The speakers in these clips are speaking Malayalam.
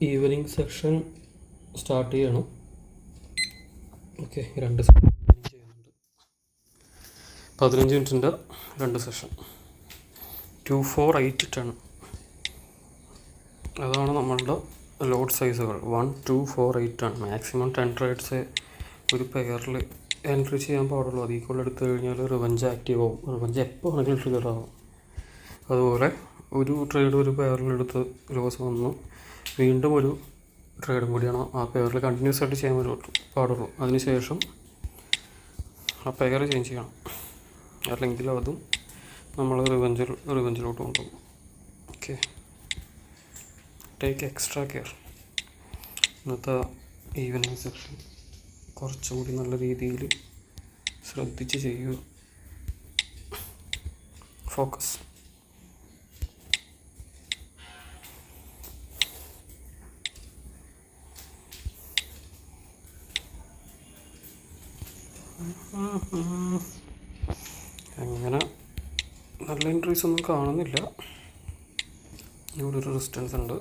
ഈവനിങ് സെക്ഷൻ സ്റ്റാർട്ട് ചെയ്യണം. ഓക്കെ, 2 സെഷൻ ചെയ്യുന്നുണ്ട്. 15 മിനിറ്റിൻ്റെ 2 സെഷൻ, 2, 4, 8, 10. അതാണ് നമ്മളുടെ ലോഡ് സൈസുകൾ. 1, 2, 4, 8 ആണ്. മാക്സിമം 10 ട്രേഡ്സ് ഒരു പെയറിൽ എൻട്രി ചെയ്യാൻ പാടുള്ളൂ. അതിൽ കൂടുതൽ എടുത്തു കഴിഞ്ഞാൽ റിവഞ്ച് ആക്റ്റീവ് ആവും. റിവഞ്ച് എപ്പോൾ വേണമെങ്കിലും ട്രിഗർ ആവും. അതുപോലെ ഒരു ട്രേഡ് ഒരു പെയറിലെടുത്ത് ലോസ് വന്നു വീണ്ടും ഒരു ട്രേഡും കൂടിയാണ് ആ പെയറിൽ കണ്ടിന്യൂസ് ആയിട്ട് ചെയ്യാൻ പാടുള്ളൂ. അതിനുശേഷം ആ പെയർ ചേഞ്ച് ചെയ്യണം, അല്ലെങ്കിൽ അതും നമ്മൾ റിവഞ്ചിലോട്ട് കൊണ്ടുപോകും. Okay, take extra care. ഇന്നത്തെ ഈവനിങ് സെക്ഷൻ കുറച്ചുകൂടി നല്ല രീതിയിൽ ശ്രദ്ധിച്ച് ചെയ്യുക. ഫോക്കസ്. അങ്ങനെ നല്ല എൻട്രീസ് ഒന്നും കാണുന്നില്ല. ഇവിടെ ഒരു റെസിസ്റ്റൻസ് ഉണ്ട്.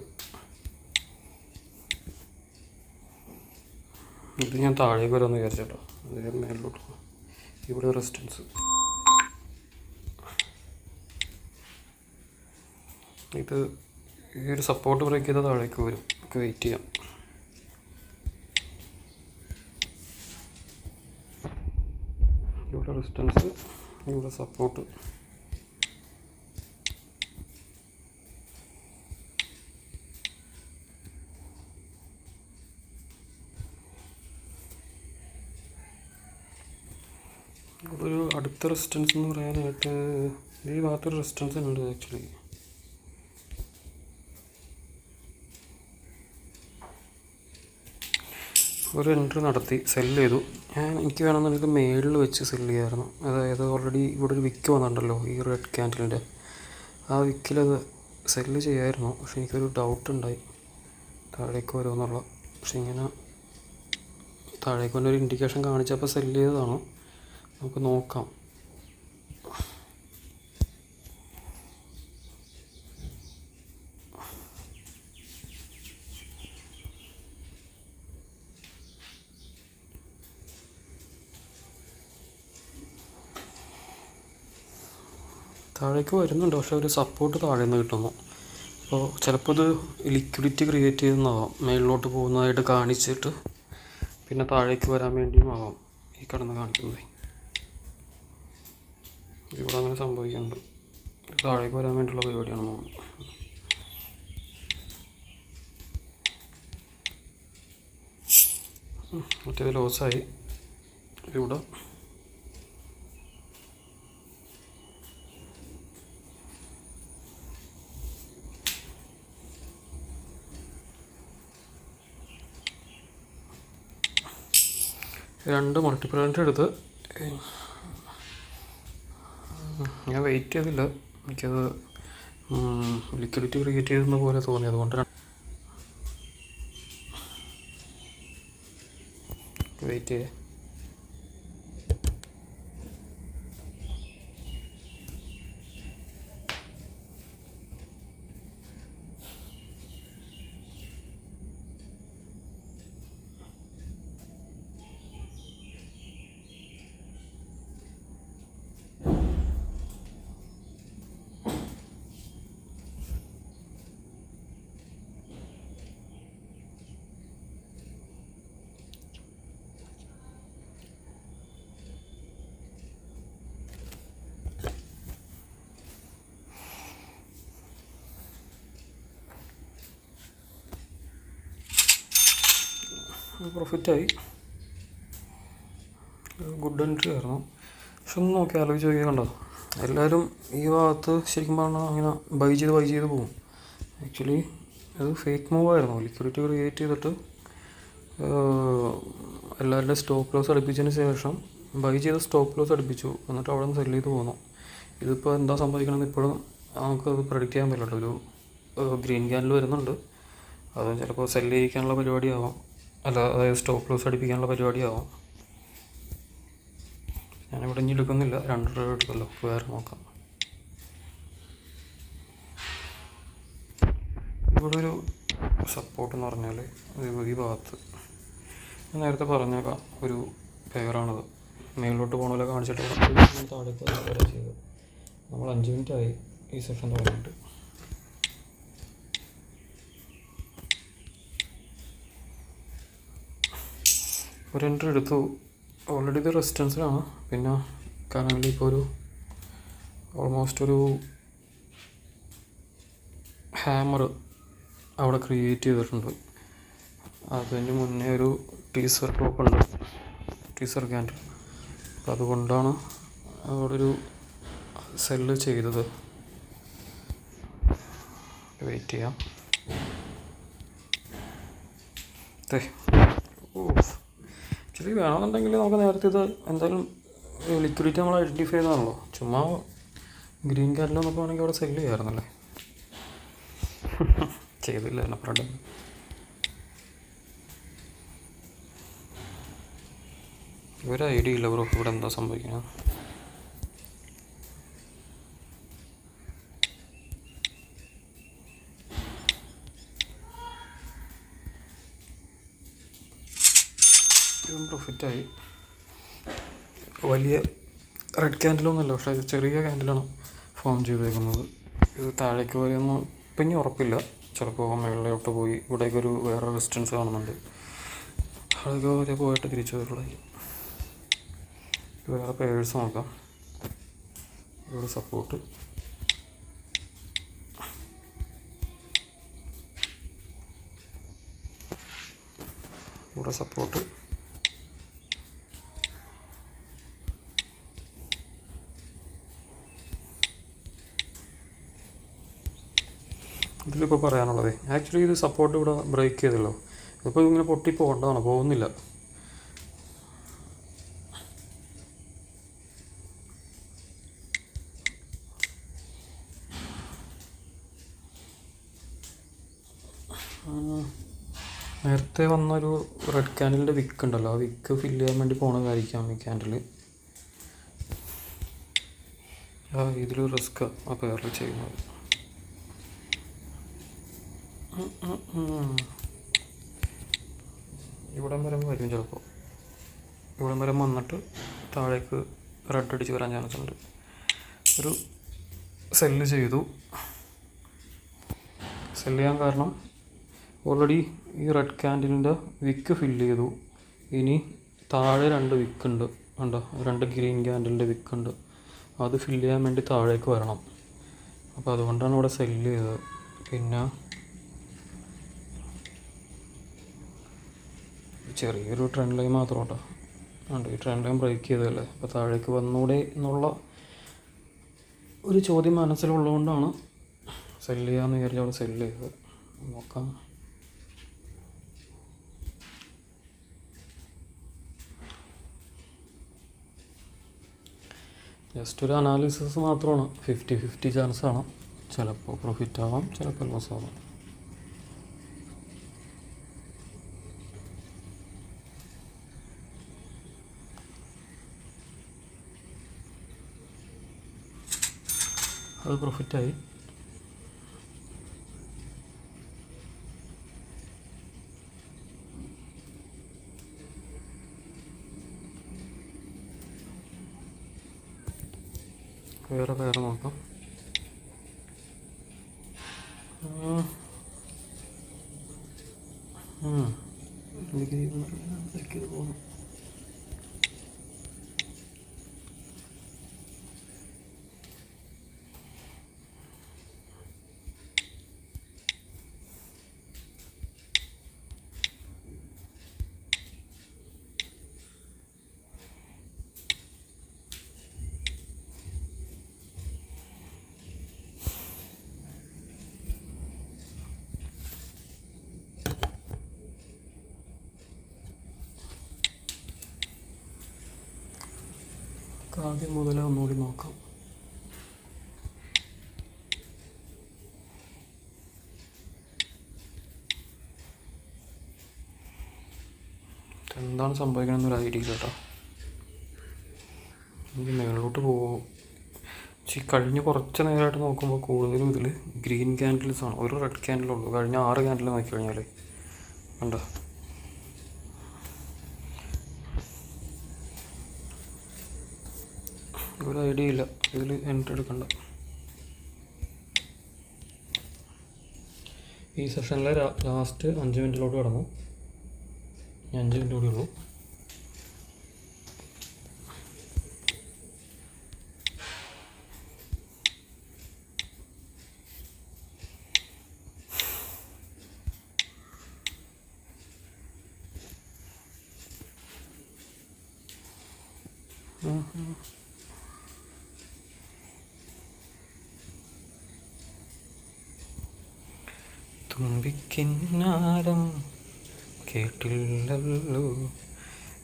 ഇത് ഞാൻ താഴേക്ക് വരാമെന്ന് വിചാരിച്ചല്ലോ, അത് മേലോട്ട്. ഇവിടെ റെസിസ്റ്റൻസ്. ഇത് ഈ ഒരു സപ്പോർട്ട് ബ്രേക്ക് ചെയ്താൽ താഴേക്ക് വരും. നമുക്ക് വെയിറ്റ് ചെയ്യാം. ഇവിടെ റെസിസ്റ്റൻസ്, ഇവിടെ സപ്പോർട്ട്. ഒരു അടുത്ത റെസിസ്റ്റൻസ് എന്ന് പറയാനായിട്ട് ഈ ഭാഗത്തൊരു റെസിസ്റ്റൻസ് ഉണ്ട്. ആക്ച്വലി ഒരു എൻട്രി നടത്തി സെല്ല് ചെയ്തു. എനിക്ക് വേണമെന്നുണ്ടെങ്കിൽ മേളിൽ വെച്ച് സെല്ല് ചെയ്യാമായിരുന്നു. അതായത് ഓൾറെഡി ഇവിടെ ഒരു വിക്ക് വന്നിട്ടുണ്ടല്ലോ, ഈ റെഡ് ക്യാൻഡിലിൻ്റെ ആ വിക്കിലത് സെല്ല് ചെയ്യാമായിരുന്നു. പക്ഷെ എനിക്കൊരു ഡൗട്ട് ഉണ്ടായി താഴേക്ക് വരുമെന്നുള്ള. പക്ഷെ ഇങ്ങനെ താഴേക്ക് വന്നൊരു ഇൻഡിക്കേഷൻ കാണിച്ചപ്പോൾ സെല്ല് ചെയ്തതാണ്. നമുക്ക് നോക്കാം. താഴേക്ക് വരുന്നുണ്ട്, പക്ഷെ ഒരു സപ്പോർട്ട് താഴെ നിന്ന് കിട്ടുന്നു. അപ്പോൾ ചിലപ്പോൾ ഇത് ലിക്വിഡിറ്റി ക്രിയേറ്റ് ചെയ്യുന്നതാവാം. മേളിലോട്ട് പോകുന്നതായിട്ട് കാണിച്ചിട്ട് പിന്നെ താഴേക്ക് വരാൻ വേണ്ടിയും ആവാം ഈ കിടന്ന് കാണിക്കുന്നത്. ഇവിടെ അങ്ങനെ സംഭവിക്കുന്നുണ്ട്. താഴേക്ക് വരാൻ വേണ്ടിയുള്ള പരിപാടിയാണ് തോന്നുന്നത്. മറ്റേത് ലോസായി. ഇവിടെ രണ്ട് മൾട്ടിപ്പിൾ എൻട്രി എടുത്ത് ഞാൻ വെയിറ്റ് ചെയ്തില്ല. എനിക്കത് ലിക്വിഡിറ്റി ക്രിയേറ്റ് ചെയ്യുന്ന പോലെ തോന്നി. അതുകൊണ്ട് വെയിറ്റ് ചെയ്യേ. പ്രോഫിറ്റായി. ഗുഡ് എൻട്രി ആയിരുന്നു. പക്ഷെ ഒന്ന് നോക്കി ആലോചിച്ച് നോക്കിയാൽ കണ്ടോ, എല്ലാവരും ഈ ഭാഗത്ത് ശരിക്കും പറഞ്ഞാൽ അങ്ങനെ ബൈ ചെയ്ത് പോകും. ആക്ച്വലി അത് ഫേക്ക് മൂവായിരുന്നു. ലിക്വിഡിറ്റി ക്രിയേറ്റ് ചെയ്തിട്ട് എല്ലാവരുടെയും സ്റ്റോപ്പ് ലോസ് അടുപ്പിച്ചതിന് ശേഷം ബൈ ചെയ്ത് സ്റ്റോപ്പ് ലോസ് അടുപ്പിച്ചു, എന്നിട്ട് അവിടെ നിന്ന് സെല്ല് ചെയ്ത് പോകുന്നു. ഇതിപ്പോൾ എന്താ സംഭവിക്കണമെന്ന് ഇപ്പോഴും നമുക്കത് പ്രഡിക്റ്റ് ചെയ്യാൻ പറ്റില്ല. ഒരു ഗ്രീൻ ക്യാൻഡിൽ വരുന്നുണ്ട്, അത് ചിലപ്പോൾ സെല്ല് ചെയ്യിക്കാനുള്ള പരിപാടിയാവാം, അതായത് സ്റ്റോപ്പ് ലോസ് അടുപ്പിക്കാനുള്ള പരിപാടിയാവാം. ഞാനിവിടെ ഇനി എടുക്കുന്നില്ല, 2 രൂപ എടുക്കുമല്ലോ, വേറെ നോക്കാം. ഇവിടെ ഒരു സപ്പോർട്ട് എന്ന് പറഞ്ഞാൽ ഈ ഭാഗത്ത് ഞാൻ നേരത്തെ പറഞ്ഞേക്കാം ഒരു പെയറാണത്. മേളിലോട്ട് പോകണ കാണിച്ചിട്ട് താഴേക്ക് വരെ ചെയ്തു. നമ്മൾ 5 മിനിറ്റായി ഈ സെഷൻ തുടങ്ങിയിട്ട്. ഒരു എൻട്രി എടുത്തു. ഓൾറെഡി ഇത് റെസിസ്റ്റൻസിലാണ്. പിന്നെ കറൻലി ഇപ്പോൾ ഒരു ഓൾമോസ്റ്റ് ഒരു ഹാമർ അവിടെ ക്രിയേറ്റ് ചെയ്തിട്ടുണ്ട്. അതിന് മുന്നേ ഒരു ടീസർ ടോപ്പ് ഉണ്ട്, ടീസർ ക്യാൻഡിൽ. അപ്പോൾ അതുകൊണ്ടാണ് അവിടെ ഒരു സെല്ല് ചെയ്തത്. വെയിറ്റ് ചെയ്യാം. ആക്ച്വലി വേണമെന്നുണ്ടെങ്കിൽ നമുക്ക് നേരത്തെ ഇത് എന്തായാലും ലിക്വിഡിറ്റി നമ്മൾ ഐഡൻറ്റിഫൈ ചെയ്താണല്ലോ. ചുമ്മാ ഗ്രീൻ ക്യാൻഡിലൊന്നൊക്കെ വേണമെങ്കിൽ അവിടെ സെല്ല് ചെയ്യാമായിരുന്നല്ലേ. ചെയ്തില്ല എന്നെ ഫ്രണ്ട്. ഒരു ഐഡിയ ഇല്ല ബ്രോ ഇവിടെ എന്താ സംഭവിക്കുന്നത്. പ്രോഫിറ്റായി. വലിയ റെഡ് ക്യാൻഡിലൊന്നുമല്ല, പക്ഷേ ചെറിയ ക്യാൻഡിലാണ് ഫോം ചെയ്തേക്കുന്നത്. ഇത് താഴേക്ക് പോയൊന്നും ഇപ്പം ഇനി ഉറപ്പില്ല. ചിലപ്പോൾ മേളിലോട്ട് പോയി ഇവിടേക്കൊരു വേറെ റെസിസ്റ്റൻസ് കാണുന്നുണ്ട്. അതൊക്കെ വരെ പോയിട്ട് തിരിച്ചു വരുള്ളൂ. വേറെ പേഴ്സ് നോക്കാം. ഇവിടെ സപ്പോർട്ട്, ഇവിടെ സപ്പോർട്ട്, ഇതിലിപ്പോൾ പറയാനുള്ളത് ആക്ച്വലി ഇത് സപ്പോർട്ട് ഇവിടെ ബ്രേക്ക് ചെയ്തല്ലോ. ഇപ്പോൾ ഇങ്ങനെ പൊട്ടി പോകേണ്ടതാണ്, പോകുന്നില്ല. നേരത്തെ വന്നൊരു റെഡ് ക്യാൻഡിലിൻ്റെ വിക്ക് ഉണ്ടല്ലോ, ആ വിക്ക് ഫില്ല് ചെയ്യാൻ വേണ്ടി പോകണതായിരിക്കാം ഈ ക്യാൻഡിൽ. ഇതിലൊരു റിസ്ക് ആ പേരിൽ ചെയ്യുന്നത്. ഇവിടം വരെ വരും ചിലപ്പോൾ. ഇവിടം വരെ വന്നിട്ട് താഴേക്ക് റെഡ് അടിച്ച് വരാൻ ചാൻസ് ഉണ്ട്. ഒരു സെല്ല് ചെയ്തു. സെല്ല് ചെയ്യാൻ കാരണം ഓൾറെഡി ഈ റെഡ് ക്യാൻഡിലിൻ്റെ വിക്ക് ഫില്ല് ചെയ്തു. ഇനി താഴെ 2 വിക്കുണ്ട്, ഉണ്ടോ, 2 ഗ്രീൻ ക്യാൻഡിലിൻ്റെ വിക്കുണ്ട്. അത് ഫില്ല് ചെയ്യാൻ വേണ്ടി താഴേക്ക് വരണം. അപ്പോൾ അതുകൊണ്ടാണ് ഇവിടെ സെല്ല് ചെയ്തത്. പിന്നെ ചെറിയൊരു ട്രെൻഡ് ലൈൻ മാത്രം കേട്ടോ ഉണ്ട്. ഈ ട്രെൻഡ് ലൈൻ ബ്രേക്ക് ചെയ്തതല്ലേ, അപ്പോൾ താഴേക്ക് വന്നൂടെ എന്നുള്ള ഒരു ചോദ്യം മനസ്സിലുള്ളതുകൊണ്ടാണ് സെല്ല് ചെയ്യാമെന്ന് വിചാരിച്ച് അവിടെ സെല്ല് ചെയ്തത്. നോക്കാം. ജസ്റ്റ് ഒരു അനാലിസിസ് മാത്രമാണ്. 50-50 ചാൻസാണ്. ചിലപ്പോൾ പ്രോഫിറ്റ് ആവാം, ചിലപ്പോൾ ലോസ് ആവാം. അത് പ്രോഫിറ്റായി. വേറെ നോക്കാം. പോകുന്നു. ആദ്യം മുതൽ ഒന്നുകൂടി നോക്കാം. എന്താണ് സംഭവിക്കണമെന്നൊരു ഐഡിയ കേട്ടോ. എനിക്ക് മേളിലോട്ട് പോകുമോ, കഴിഞ്ഞ് കുറച്ച് നേരമായിട്ട് നോക്കുമ്പോൾ കൂടുതലും ഇതിൽ ഗ്രീൻ ക്യാൻഡിൽസ് ആണ്. ഒരു റെഡ് ക്യാൻഡിലുള്ളൂ. കഴിഞ്ഞ 6 ക്യാൻഡിൽ നോക്കി കഴിഞ്ഞാൽ ഉണ്ടോ, ഒരു ഐഡിയ ഇല്ല ഇതിൽ എൻട്രി എടുക്കണ്ട. ഈ സെഷനിലെ ലാസ്റ്റ് 5 മിനിറ്റിലോട്ട് കിടന്നു. 5 മിനിറ്റ് കൂടി ഉള്ളൂ. തുമ്പിക്കിന്നാരം കേട്ടില്ലല്ലോ.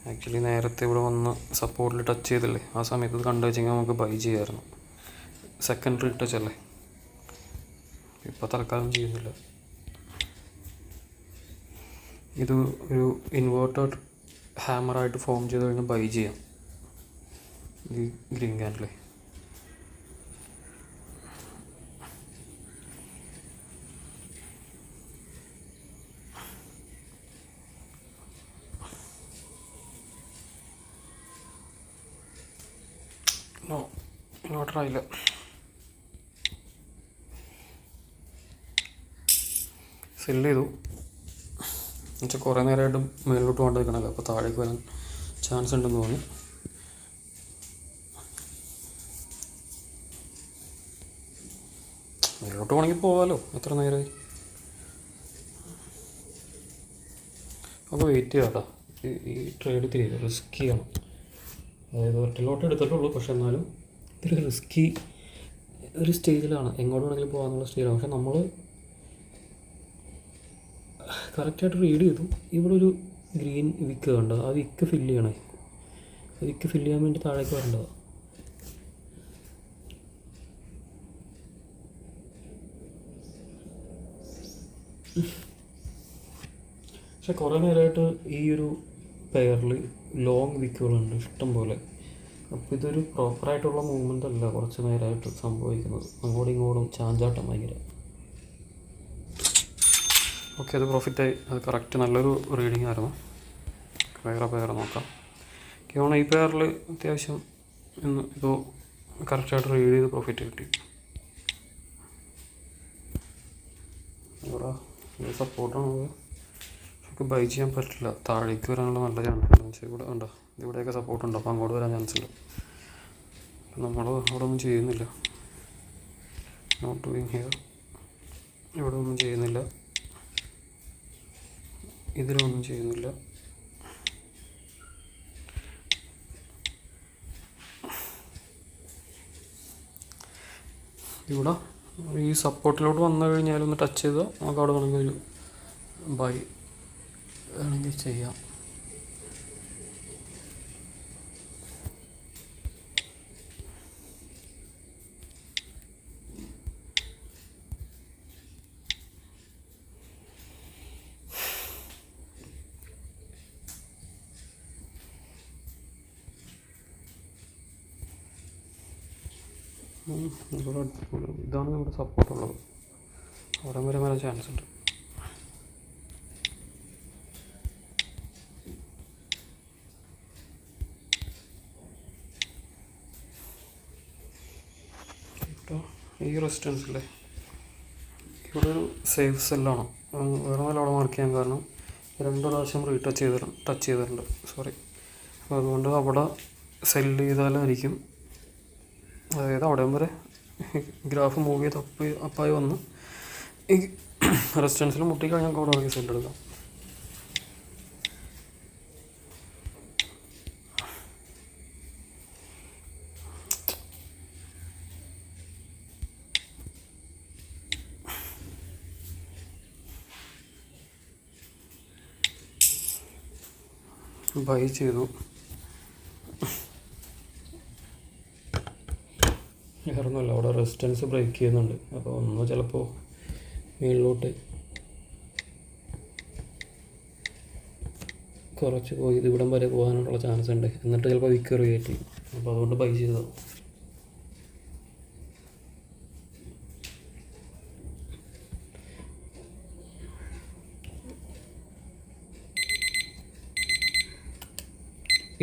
ആക്ച്വലി നേരത്തെ ഇവിടെ വന്ന് സപ്പോർട്ടിൽ ടച്ച് ചെയ്തില്ലേ, ആ സമയത്ത് ഇത് കണ്ടു വെച്ചെങ്കിൽ നമുക്ക് ബൈ ചെയ്യാമായിരുന്നു. സെക്കൻഡറി ടച്ച് അല്ലേ, ഇപ്പോൾ തൽക്കാലം ചെയ്യുന്നില്ല. ഇത് ഒരു ഇൻവേർട്ടഡ് ഹാമറായിട്ട് ഫോം ചെയ്ത് കഴിഞ്ഞാൽ ബൈ ചെയ്യാം ഈ ഗ്രീൻ ക്യാൻഡിൽ. ഇൻവേർട്ടർ ആയില്ല. സെല്ല് ചെയ്തു എന്നുവെച്ചാൽ കുറേ നേരമായിട്ട് മേലോട്ട് കൊണ്ട് നിൽക്കണമല്ലോ, അപ്പോൾ താഴേക്ക് വരാൻ ചാൻസ് ഉണ്ടെന്ന് തോന്നി. മേലോട്ട് വേണമെങ്കിൽ പോകാമല്ലോ, എത്ര നേരമായി. അപ്പോൾ വെയിറ്റ് ചെയ്യാം കേട്ടോ. ഈ ട്രേഡ് ഇത്തിരി റിസ്ക്കിയാണ്. അതായത് ഒറ്റലോട്ട് എടുത്തിട്ടുള്ളൂ, പക്ഷെ എന്നാലും ഇത്തിരി റിസ്ക്കി ഒരു സ്റ്റേജിലാണ്. എങ്ങോട്ട് വേണമെങ്കിലും പോകാമെന്നുള്ള സ്റ്റേജിലാണ്. പക്ഷെ നമ്മൾ കറക്റ്റായിട്ട് റീഡ് ചെയ്തു. ഇവിടെ ഒരു ഗ്രീൻ വിക്ക് കണ്ടോ, ആ വിക്ക് ഫില്ല് ചെയ്യണേ. ആ വിക്ക് ഫില്ല് ചെയ്യാൻ വേണ്ടി താഴേക്ക് വരേണ്ടതാണ്. പക്ഷെ കുറേ നേരമായിട്ട് ഈ ഒരു പെയറിൽ ലോങ് വിക്കുകളുണ്ട് ഇഷ്ടം പോലെ. അപ്പോൾ ഇതൊരു പ്രോപ്പറായിട്ടുള്ള മൂവ്മെൻ്റ് അല്ല കുറച്ച് നേരമായിട്ട് സംഭവിക്കുന്നത്. അങ്ങോട്ടും ഇങ്ങോട്ടും ചാഞ്ചാട്ടം ഭയങ്കര. ഓക്കെ, അത് പ്രോഫിറ്റായി. അത് കറക്റ്റ് നല്ലൊരു റീഡിങ് ആയിരുന്നു. വേറെ പെയർ നോക്കാം. കാരണം ഈ പെയറിൽ അത്യാവശ്യം ഇപ്പോൾ കറക്റ്റായിട്ട് റീഡ് ചെയ്ത് പ്രോഫിറ്റ് കിട്ടി. ഇവിടെ സപ്പോർട്ടാണ്. നമുക്ക് ബൈ ചെയ്യാൻ പറ്റില്ല, താഴേക്ക് വരാനുള്ള നല്ല ചാൻസ് ഉണ്ട്. പക്ഷേ ഇവിടെ ഉണ്ടോ, ഇവിടെയൊക്കെ സപ്പോർട്ടുണ്ട്, അപ്പോൾ അങ്ങോട്ട് വരാൻ ചാൻസ് ഇല്ല. നമ്മൾ അവിടെ ഒന്നും ചെയ്യുന്നില്ല. Not doing here. ഇവിടെ ഒന്നും ചെയ്യുന്നില്ല, ഇതിലൊന്നും ചെയ്യുന്നില്ല. ഇവിടെ ഈ സപ്പോർട്ടിലോട്ട് വന്നു കഴിഞ്ഞാൽ ഒന്ന് ടച്ച് ചെയ്താൽ നമുക്ക് അവിടെ വേണമെങ്കിൽ ഒരു ബൈ വേണമെങ്കിൽ ചെയ്യാം. ഇതാണ് നമ്മുടെ സപ്പോർട്ടുള്ളത്. അവിടെ വരെ വരാൻ ചാൻസ് ഉണ്ട്. ഈ റെസിസ്റ്റൻസില്ലേ, ഇവിടെ ഒരു സേഫ് സെല്ലാണ്. വേറെ നല്ല അവിടെ മാർക്ക് ചെയ്യാൻ കാരണം 2 പ്രാവശ്യം ടച്ച് ചെയ്തിട്ടുണ്ട്. അപ്പോൾ അതുകൊണ്ട് അവിടെ സെല്ല് ചെയ്താലായിരിക്കും, അതായത് അവിടെ വരെ ഗ്രാഫ് മൂവ് ചെയ്ത് അപ്പായി വന്ന് ഈ റെസിസ്റ്റൻസിൽ മുട്ടിക്കഴിഞ്ഞാൽ അവിടെ വേണമെങ്കിൽ സെല്ല് എടുക്കാം. ബൈ ചെയ്തു. വേറൊന്നുമല്ല, അവിടെ റെസിസ്റ്റൻസ് ബ്രേക്ക് ചെയ്യുന്നുണ്ട്. അപ്പോൾ ഒന്ന് ചിലപ്പോൾ മുകളിലോട്ട് കുറച്ച് പോയി ഇവിടം വരെ പോകാനുള്ള ചാൻസ് ഉണ്ട്. എന്നിട്ട് ചിലപ്പോൾ വിക്ക് ക്രിയേറ്റ് ചെയ്യും. അപ്പോൾ അതുകൊണ്ട് ബൈ ചെയ്തതാണ്.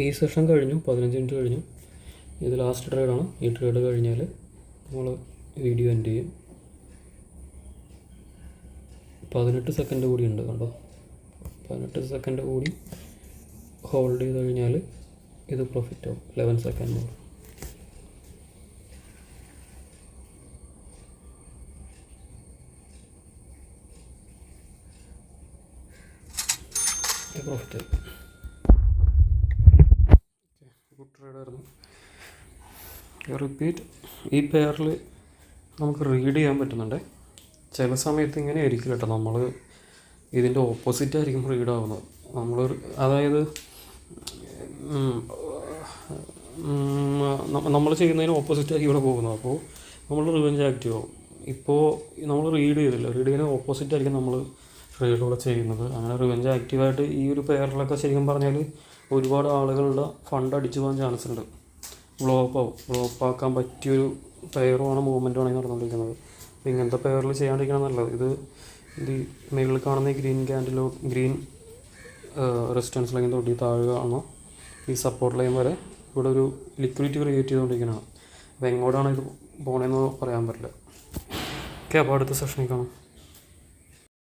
ഈ സെഷൻ കഴിഞ്ഞു, 15 മിനിറ്റ് കഴിഞ്ഞു. ഇത് ലാസ്റ്റ് ട്രേഡാണ്. ഈ ട്രേഡ് കഴിഞ്ഞാൽ നമ്മൾ വീഡിയോ എൻഡ് ചെയ്യും. 18 സെക്കൻഡ് കൂടി ഉണ്ട് കണ്ടോ. 18 സെക്കൻഡ് കൂടി ഹോൾഡ് ചെയ്ത് കഴിഞ്ഞാൽ ഇത് പ്രോഫിറ്റ് ആവും. 11 സെക്കൻഡ് കൂടി. പ്രോഫിറ്റ് ആയി. ഗുഡ് ട്രേഡായിരുന്നു. റിപ്പീറ്റ്. ഈ പെയറിൽ നമുക്ക് റീഡ് ചെയ്യാൻ പറ്റുന്നുണ്ട്. ചില സമയത്ത് ഇങ്ങനെ ആയിരിക്കും കേട്ടോ, നമ്മൾ ഇതിൻ്റെ ഓപ്പോസിറ്റ് ആയിരിക്കും റീഡ് ആവുന്നത്. അതായത് നമ്മൾ ചെയ്യുന്നതിന് ഓപ്പോസിറ്റ് ആയിരിക്കും ഇവിടെ പോകുന്നത്. അപ്പോൾ നമ്മൾ റിവെഞ്ച് ആക്റ്റീവ് ആവും. ഇപ്പോൾ നമ്മൾ റീഡ് ചെയ്തില്ല, റീഡ് ചെയ്യുന്ന ഓപ്പോസിറ്റ് ആയിരിക്കും നമ്മൾ ട്രേഡിലൂടെ ചെയ്യുന്നത്. അങ്ങനെ റിവെഞ്ച് ആക്റ്റീവായിട്ട് ഈ ഒരു പെയറിലൊക്കെ ശരിക്കും പറഞ്ഞാൽ ഒരുപാട് ആളുകളുടെ ഫണ്ട് അടിച്ചു പോകാൻ ചാൻസ് ഉണ്ട്. ബ്ലോപ്പാക്കാൻ പറ്റിയൊരു പെയറുമാണ് മൂവ്മെൻറ്റുമാണ് ഈ നടന്നുകൊണ്ടിരിക്കുന്നത്. അപ്പോൾ ഇങ്ങനത്തെ പെയറിൽ ചെയ്യാണ്ടിരിക്കണം നല്ലത്. ഇത് മേളിൽ കാണുന്ന ഈ ഗ്രീൻ റെസിസ്റ്റൻസ് ലൈൻ തൊട്ട് താഴെ കാണുന്ന ഈ സപ്പോർട്ട് ലൈൻ വരെ ഇവിടെ ഒരു ലിക്വിഡിറ്റി ക്രിയേറ്റ് ചെയ്തുകൊണ്ടിരിക്കുന്നതാണ്. അപ്പോൾ എങ്ങോട്ടാണ് ഇത് പോകണമെന്ന് പറയാൻ പറ്റില്ല. ഓക്കെ, അപ്പോൾ അടുത്ത സെഷനിൽ കാണാം.